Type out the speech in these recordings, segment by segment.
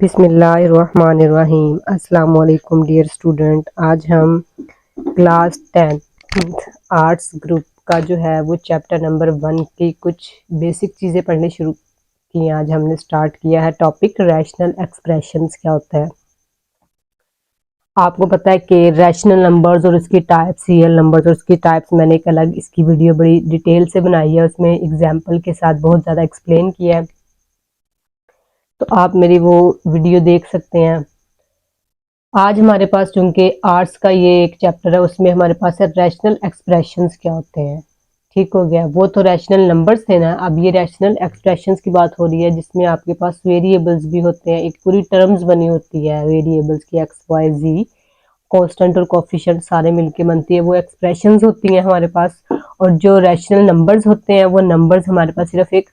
बिस्मिल्लाहिर्रहमानिर्रहीम। अस्सलाम वालेकुम डियर स्टूडेंट। आज हम क्लास 10 आर्ट्स ग्रुप का जो है वो चैप्टर नंबर 1 की कुछ बेसिक चीज़ें पढ़ने शुरू की। आज हमने स्टार्ट किया है टॉपिक रैशनल एक्सप्रेशंस क्या होता है। आपको पता है कि रैशनल नंबर्स और उसकी टाइप्स, रियल नंबर्स और उसकी टाइप्स, मैंने एक अलग इसकी वीडियो बड़ी डिटेल से बनाई है, उसमें एग्जाम्पल के साथ बहुत ज़्यादा एक्सप्लेन किया है, तो आप मेरी वो वीडियो देख सकते हैं। आज हमारे पास चूंकि आर्ट्स का ये एक चैप्टर है, उसमें हमारे पास है रैशनल एक्सप्रेशंस क्या होते हैं। ठीक हो गया, वो तो रैशनल नंबर्स थे ना, अब ये रैशनल एक्सप्रेशंस की बात हो रही है, जिसमें आपके पास वेरिएबल्स भी होते हैं, एक पूरी टर्म्स बनी होती है वेरिएबल्स की, एक्स वाई जी, कांस्टेंट और कोफिशिएंट सारे मिलके बनती है, वो एक्सप्रेशंस होती हैं हमारे पास। और जो रैशनल नंबर्स होते हैं वो नंबर्स हमारे पास सिर्फ एक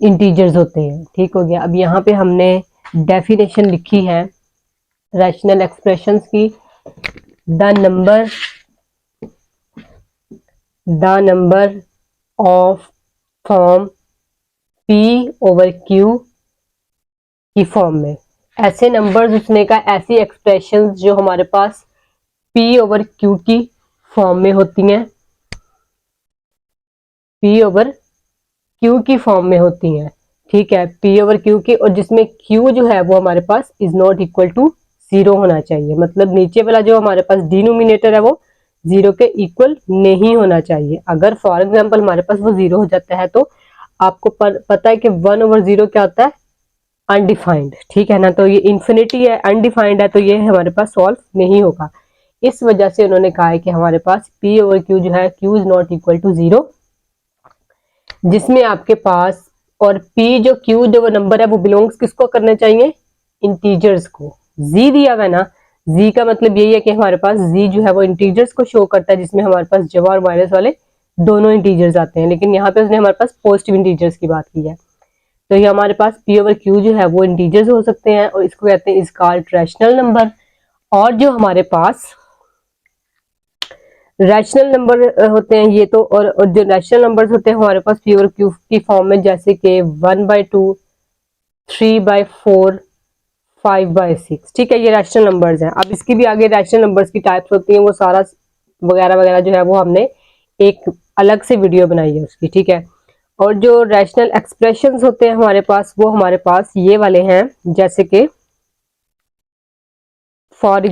इंटीजर्स होते हैं। ठीक हो गया, अब यहाँ पे हमने डेफिनेशन लिखी है रैशनल एक्सप्रेशंस की। The number of form P over Q की फॉर्म में, ऐसे नंबर्स उसने का, ऐसी एक्सप्रेशंस जो हमारे पास पी ओवर क्यू की फॉर्म में होती हैं, पी ओवर क्यू की फॉर्म में होती हैं। ठीक है, पी ओवर क्यू की, और जिसमें क्यू जो है वो हमारे पास is not equal to zero होना चाहिए, मतलब नीचे वाला जो हमारे पास डिनोमिनेटर है वो जीरो के इक्वल नहीं होना चाहिए। अगर फॉर एग्जाम्पल हमारे पास वो जीरो हो जाता है तो आपको पता है कि 1/0 क्या होता है, अनडिफाइंड। ठीक है ना, तो ये इंफिनिटी है, अनडिफाइंड है, तो ये हमारे पास सॉल्व नहीं होगा। इस वजह से उन्होंने कहा है कि हमारे पास पी ओवर क्यू जो है, Q is not equal to zero, जिसमें आपके पास, और पी जो क्यू जो वो नंबर है वो बिलोंग्स किसको करने चाहिए, इंटीजर्स को। जी दिया हुआ है ना, जी का मतलब यही है कि हमारे पास जी जो है वो इंटीजर्स को शो करता है, जिसमें हमारे पास जवा और माइनस वाले दोनों इंटीजर्स आते हैं, लेकिन यहाँ पे उसने हमारे पास पॉजिटिव इंटीजर्स की बात की है। तो ये हमारे पास पी ओवर क्यू जो है वो इंटीजर्स हो सकते हैं, और इसको कहते हैं इज कॉल्ड रैशनल नंबर। और जो हमारे पास रैशनल नंबर होते हैं ये तो, और जो रैशनल नंबर्स होते हैं हमारे पास पी ओवर क्यू की फॉर्म में, जैसे कि 1/2, 3/4, 5/6। ठीक है, ये रैशनल नंबर्स हैं। अब इसकी भी आगे रैशनल नंबर्स की टाइप्स होती हैं, वो सारा वगैरह वगैरह जो है वो हमने एक अलग से वीडियो बनाई है उसकी। ठीक है, और जो रैशनल एक्सप्रेशंस होते हैं हमारे पास, वो हमारे पास ये वाले हैं, जैसे कि फॉर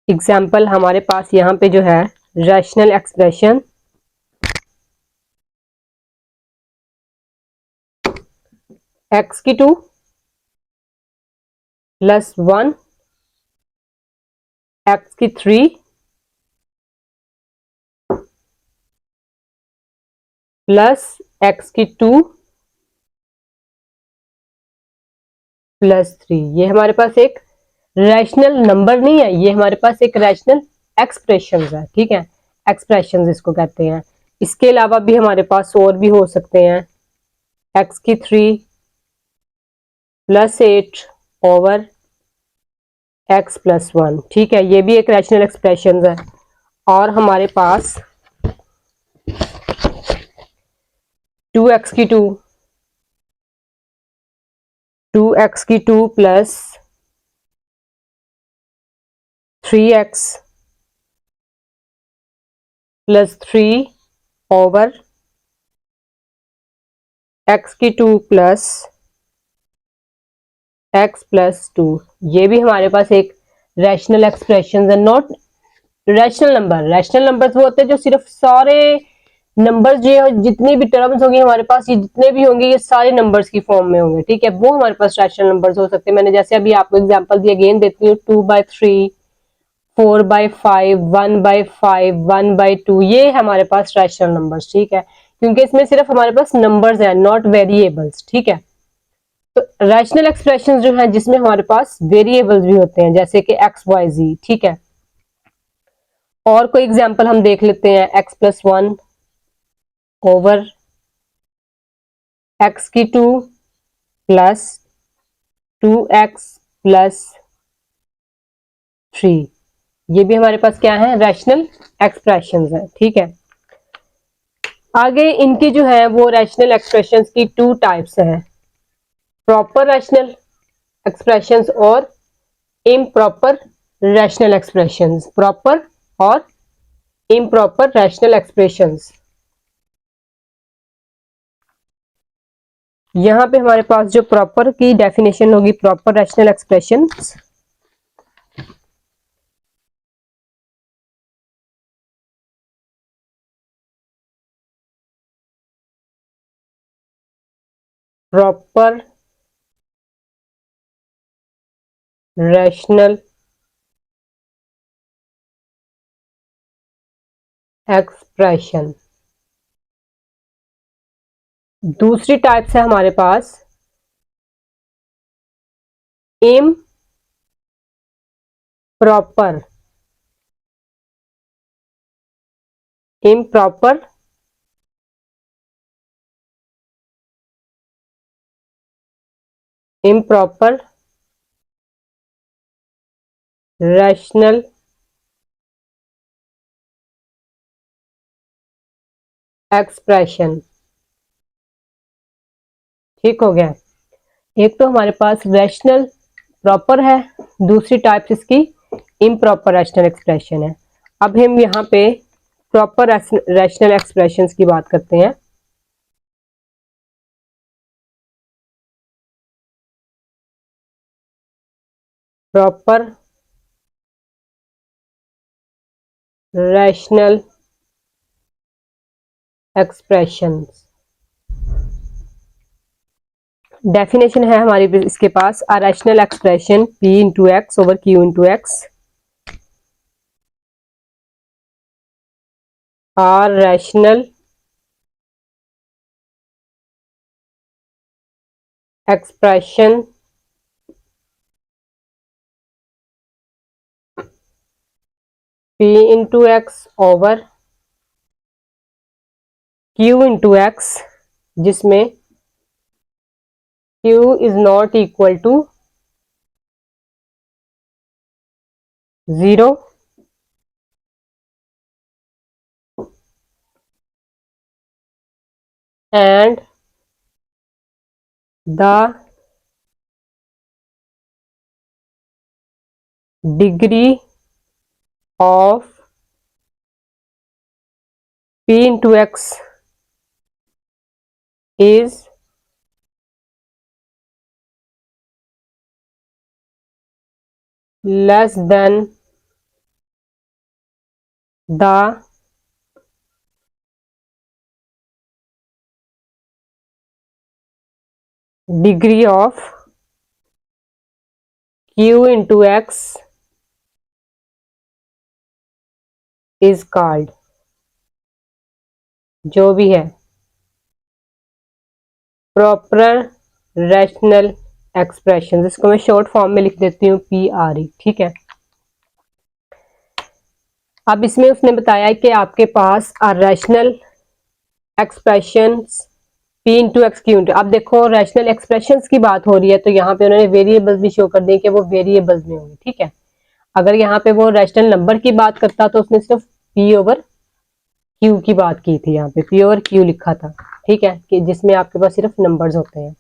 एग्जाम्पल हमारे पास यहाँ पे जो है rational expression x⁴ + 1, x⁵ plus x⁵ + 3, ये हमारे पास एक रैशनल नंबर नहीं है, ये हमारे पास एक रैशनल एक्सप्रेशन है। ठीक है, एक्सप्रेशन इसको कहते हैं। इसके अलावा भी हमारे पास और भी हो सकते हैं, x⁵ + 8 ओवर x + 1। ठीक है, ये भी एक रैशनल एक्सप्रेशन है। और हमारे पास 2x⁵ plus 3x + 3 over x⁵ plus x + 2, ये भी हमारे पास एक रैशनल एक्सप्रेशन है। Not rational number, rational numbers वो होते हैं जो सिर्फ सारे नंबर्स जो जितनी भी टर्म्स होंगी हमारे पास, ये जितने भी होंगे ये सारे नंबर्स की फॉर्म में होंगे। ठीक है, वो हमारे पास रैशनल नंबर्स हो सकते हैं। मैंने जैसे अभी आपको एग्जांपल दिया, अगेन देती हूँ, 2/3, 4/5, 1/5, 1/2, ये हमारे पास रैशनल नंबर्स। ठीक है, क्योंकि इसमें सिर्फ हमारे पास नंबर्स हैं, नॉट वेरिएबल्स। ठीक है, तो रैशनल एक्सप्रेशन जो है जिसमें हमारे पास वेरिएबल्स भी होते हैं, जैसे कि एक्स वाई जी। ठीक है, और कोई एग्जांपल हम देख लेते हैं, x + 1 over x⁵ plus 2x + 3, ये भी हमारे पास क्या है, रैशनल एक्सप्रेशन है। ठीक है, आगे इनकी जो है वो रैशनल एक्सप्रेशंस की टू टाइप्स हैं, प्रॉपर रैशनल एक्सप्रेशंस और इम्प्रॉपर रैशनल एक्सप्रेशंस। प्रॉपर और इम्प्रॉपर रैशनल एक्सप्रेशंस। यहां पे हमारे पास जो प्रॉपर की डेफिनेशन होगी, proper rational expressions, proper rational expression. दूसरी टाइप है हमारे पास इम proper improper improper rational expression. ठीक हो गया। एक तो हमारे पास रैशनल प्रॉपर है, दूसरी टाइप इसकी इम्प्रॉपर रैशनल एक्सप्रेशन है। अब हम यहाँ पे प्रॉपर रैशनल एक्सप्रेशंस की बात करते हैं। Proper rational expressions. डेफिनेशन है हमारी इसके पास, a rational expression p into x over q into x are rational expression p into x over q into x, जिसमें q is not equal to 0 and the degree of p into x is less than the degree of q into x is called, जो भी है proper rational expression. इसको मैं short form में लिख देती हूँ PRE। ठीक है। अब इसमें उसने बताया कि आपके पास rational expressions p into x q into, अब देखो रैशनल एक्सप्रेशंस की बात हो रही है तो यहाँ पे उन्होंने वेरिएबल्स भी शो कर दिए कि वो वेरिएबल्स में होंगे। ठीक है। अगर यहाँ पे वो रैशनल नंबर की बात करता तो उसने सिर्फ p ओवर q की बात की थी, यहाँ पे p ओवर q लिखा था। ठीक है, कि जिसमें आपके पास सिर्फ नंबर्स होते हैं,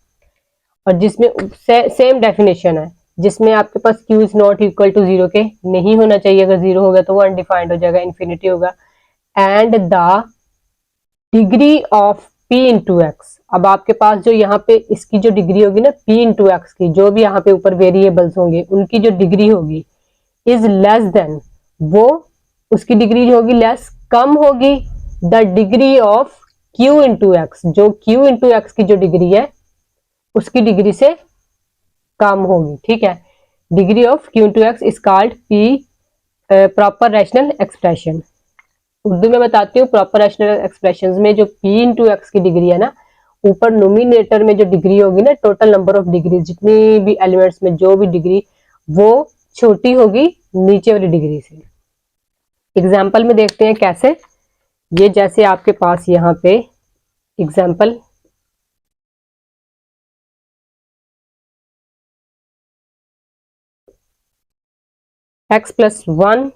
और जिसमें सेम डेफिनेशन है, जिसमें आपके पास q is not equal to 0 के नहीं होना चाहिए, अगर 0 होगा तो वो अनडिफाइंड हो जाएगा, इन्फिनिटी होगा। And the degree of p into x, अब आपके पास जो यहाँ पे इसकी जो डिग्री होगी ना p इंटू एक्स की, जो भी यहाँ पे ऊपर वेरिएबल्स होंगे उनकी जो डिग्री होगी इज लेस देन, वो उसकी डिग्री जो होगी लेस कम होगी the degree of q into x, जो q इंटू एक्स की जो डिग्री है उसकी डिग्री से कम होगी। ठीक है। Degree of q into x is called p proper rational expression. Urdu में बताती हूँ, प्रॉपर रैशनल एक्सप्रेशंस में जो p इंटू एक्स की डिग्री है ना, ऊपर नोमिनेटर में जो डिग्री होगी ना, टोटल नंबर ऑफ डिग्री, जितनी भी एलिमेंट्स में जो भी डिग्री, वो छोटी होगी नीचे वाली डिग्री से। एग्जाम्पल में देखते हैं कैसे। ये जैसे आपके पास यहाँ पे example x plus 1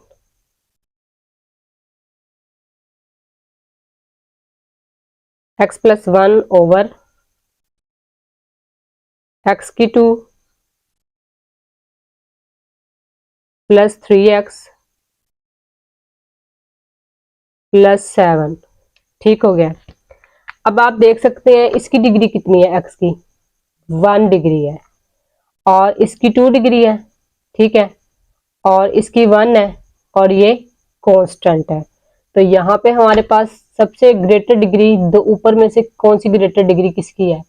x plus 1 over x की 2 प्लस 3x प्लस 7। ठीक हो गया। अब आप देख सकते हैं इसकी डिग्री कितनी है, x की 1 डिग्री है और इसकी 2 डिग्री है। ठीक है, और इसकी 1 है और ये कांस्टेंट है। तो यहाँ पे हमारे पास सबसे ग्रेटर डिग्री दो ऊपर में से कौन सी ग्रेटर डिग्री किसकी है?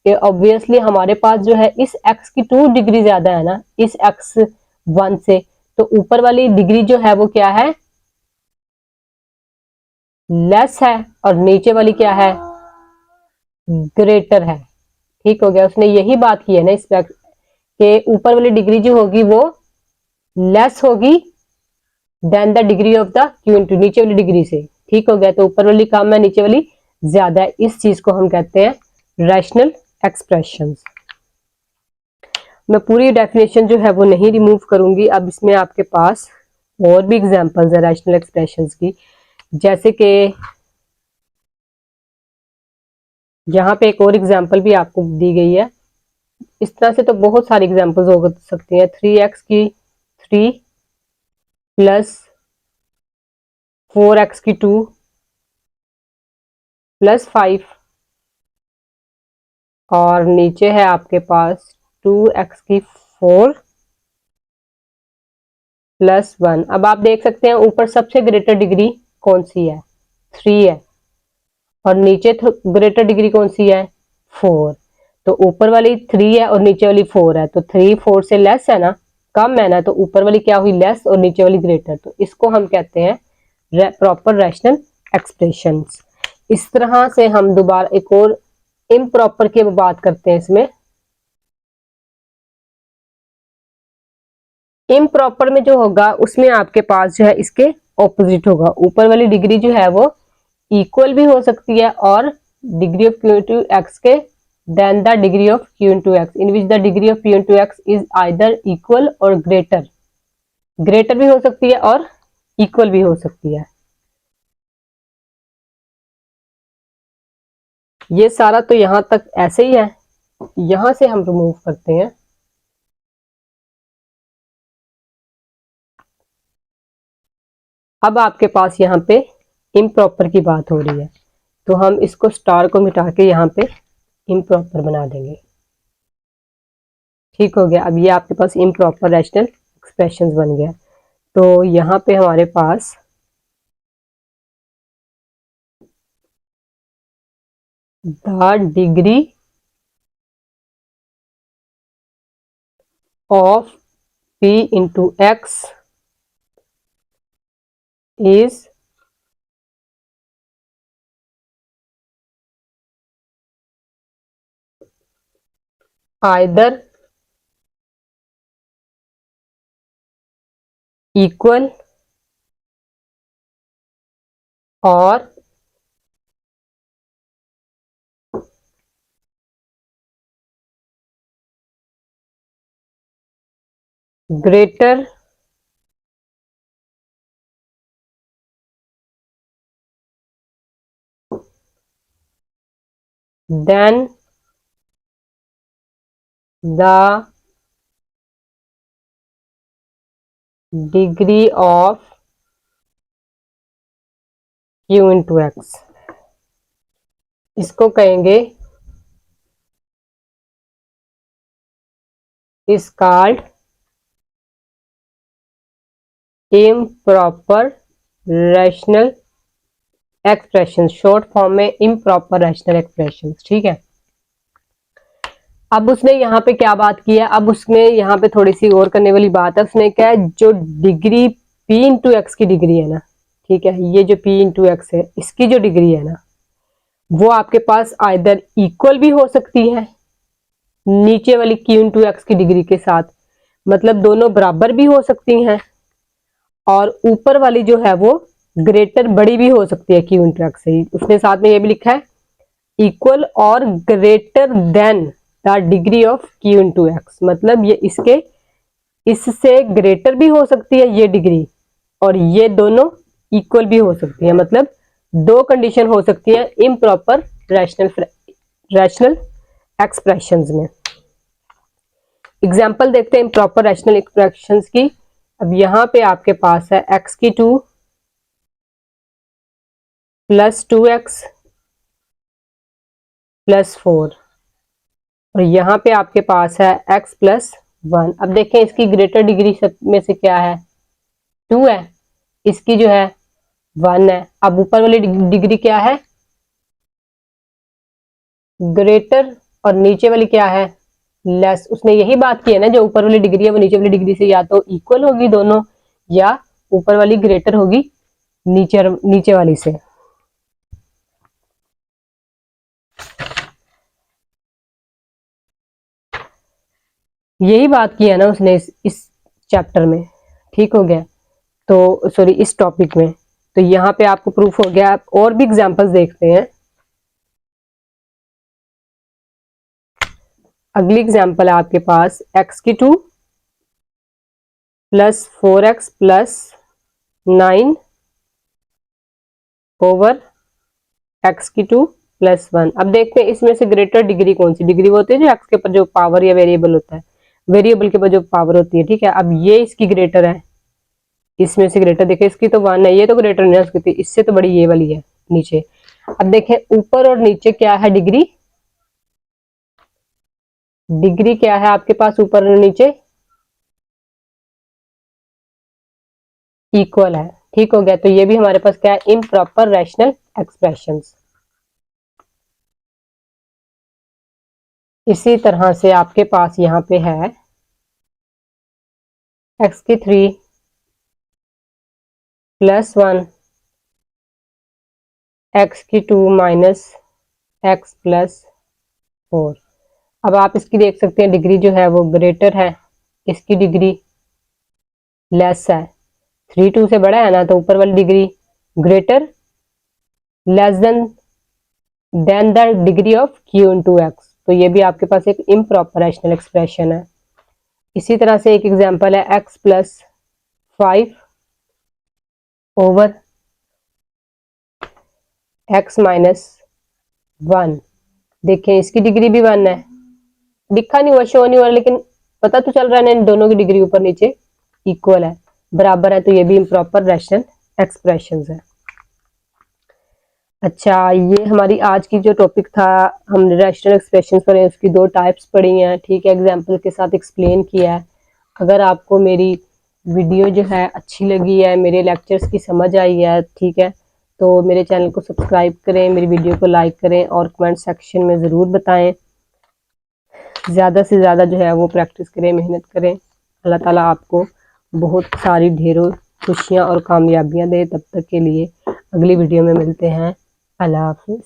ये ऑब्वियसली हमारे पास जो है इस x की 2 डिग्री ज्यादा है ना इस x1 से, तो ऊपर वाली डिग्री जो है वो क्या है, लेस है, और नीचे वाली क्या है, ग्रेटर है। ठीक हो गया, उसने यही बात की है ना इस के ऊपर वाली डिग्री जो होगी वो लेस होगी then the degree of the Q into नीचे वाली डिग्री से। ठीक हो गया, तो ऊपर वाली कम है नीचे वाली ज्यादा है, इस चीज को हम कहते हैं रैशनल एक्सप्रेशंस। मैं पूरी डेफिनेशन जो है वो नहीं रिमूव करूंगी। अब इसमें आपके पास और भी एग्जांपल्स है रैशनल एक्सप्रेशंस की, जैसे कि यहाँ पे एक और एग्जांपल भी आपको दी गई है। इस तरह से तो बहुत सारी एग्जांपल्स हो सकती हैं। 3x की 3 प्लस 4x की 2 प्लस 5 और नीचे है आपके पास 2x की 4 प्लस 1। अब आप देख सकते हैं ऊपर सबसे ग्रेटर डिग्री कौन सी है, 3 है, और नीचे ग्रेटर डिग्री कौन सी है, 4। तो ऊपर वाली 3 है और नीचे वाली 4 है, तो 3 4 से लेस है ना, कम है ना, तो ऊपर वाली क्या हुई, लेस, और नीचे वाली ग्रेटर। तो इसको हम कहते हैं प्रॉपर रैशनल एक्सप्रेशंस। इस तरह से हम दोबारा एक और इम्प्रॉपर की बात करते हैं। इसमें इम्प्रॉपर में जो होगा उसमें आपके पास जो है इसके ऑपोजिट होगा। ऊपर वाली डिग्री जो है वो इक्वल भी हो सकती है और degree of q into x के then the degree of q into x, in which the degree of q into x is either equal or greater. Greater भी हो सकती है और इक्वल भी हो सकती है। ये सारा तो यहां तक ऐसे ही है, यहां से हम रिमूव करते हैं। अब आपके पास यहाँ पे इम्प्रॉपर की बात हो रही है, तो हम इसको स्टार को मिटा के यहाँ पे इम्प्रॉपर बना देंगे। ठीक हो गया, अब ये आपके पास इम्प्रॉपर रैशनल एक्सप्रेशंस बन गया। तो यहाँ पे हमारे पास the degree of p into x is either equal or greater than the degree of q into x. इसको कहेंगे is called improper rational expression, short form में इम्प्रॉपर रैशनल एक्सप्रेशन। ठीक है, अब उसने यहाँ पे क्या बात की है, अब उसमें यहाँ पे थोड़ी सी और करने वाली बात है। उसने क्या है, जो डिग्री p इंटू एक्स की डिग्री है ना, ठीक है, ये जो p इंटू एक्स है इसकी जो डिग्री है ना, वो आपके पास आइदर इक्वल भी हो सकती है नीचे वाली q इंटू एक्स की डिग्री के साथ, मतलब दोनों बराबर भी हो सकती हैं, और ऊपर वाली जो है वो ग्रेटर बड़ी भी हो सकती है q इंटू एक्स से। उसने साथ में ये भी लिखा है equal or greater than the degree of q into x, मतलब ये इससे ग्रेटर भी हो सकती है ये डिग्री, और ये दोनों इक्वल भी हो सकती है। मतलब दो कंडीशन हो सकती है इम्प्रॉपर रैशनल एक्सप्रेशंस में। एग्जाम्पल देखते हैं इम्प्रॉपर रैशनल एक्सप्रेशंस की। अब यहाँ पे आपके पास है x की 2 प्लस 2x प्लस 4 और यहाँ पे आपके पास है x प्लस 1। अब देखें इसकी ग्रेटर डिग्री में से क्या है, 2 है, इसकी जो है 1 है। अब ऊपर वाली डिग्री क्या है, ग्रेटर, और नीचे वाली क्या है, लेस। उसने यही बात की है ना, जो ऊपर वाली डिग्री है वो नीचे वाली डिग्री से या तो इक्वल होगी दोनों, या ऊपर वाली ग्रेटर होगी नीचे वाली से। यही बात की है ना उसने इस चैप्टर में, ठीक हो गया। तो सॉरी, इस टॉपिक में। तो यहाँ पे आपको प्रूफ हो गया। आप और भी एग्जांपल्स देखते हैं। अगली एग्जांपल है आपके पास x की 2 plus 4x plus 9 over x की 2 प्लस 1। अब देखते हैं इसमें से ग्रेटर डिग्री कौन सी डिग्री होती है, जो x के ऊपर जो पावर या वेरिएबल होता है, वेरिएबल के ऊपर जो पावर होती है, ठीक है। अब ये इसकी ग्रेटर है, इसमें से ग्रेटर देखिए, इसकी तो 1 है, ये तो ग्रेटर नहीं है उसकी, इससे तो बड़ी ये वाली है नीचे। अब देखें ऊपर और नीचे क्या है डिग्री, डिग्री क्या है आपके पास ऊपर और नीचे, इक्वल है, ठीक हो गया। तो ये भी हमारे पास क्या है, इम्प्रॉपर रैशनल एक्सप्रेशंस। इसी तरह से आपके पास यहाँ पे है x की 3 प्लस 1 x की 2 माइनस x प्लस 4। अब आप इसकी देख सकते हैं डिग्री जो है वो ग्रेटर है, इसकी डिग्री लेस है। 3 2 से बड़ा है ना, तो ऊपर वाली degree greater, less than the degree of q into x. तो ये भी आपके पास एक इम्प्रॉपर रैशनल एक्सप्रेशन है। इसी तरह से एक एग्जांपल है x plus 5 over x minus 1। देखें इसकी डिग्री भी 1 है, लिखा नहीं हुआ, शो नहीं हुआ, लेकिन पता तो चल रहा है ना, इन दोनों की डिग्री ऊपर नीचे इक्वल है, बराबर है। तो ये भी इम्प्रॉपर रैशनल एक्सप्रेशंस है। अच्छा, ये हमारी आज की जो टॉपिक था, हमने रैशनल एक्सप्रेशंस पढ़े, उसकी 2 टाइप्स पढ़ी हैं, ठीक है, एग्जांपल के साथ एक्सप्लेन किया है। अगर आपको मेरी वीडियो जो है अच्छी लगी है, मेरे लेक्चर्स की समझ आई है, ठीक है, तो मेरे चैनल को सब्सक्राइब करें, मेरी वीडियो को लाइक करें और कमेंट सेक्शन में ज़रूर बताएं। ज़्यादा से ज़्यादा जो है वो प्रैक्टिस करें, मेहनत करें। अल्लाह ताला आपको बहुत सारी ढेरों खुशियाँ और कामयाबियाँ दे। तब तक के लिए अगली वीडियो में मिलते हैं। अल्लाह हाफिज़।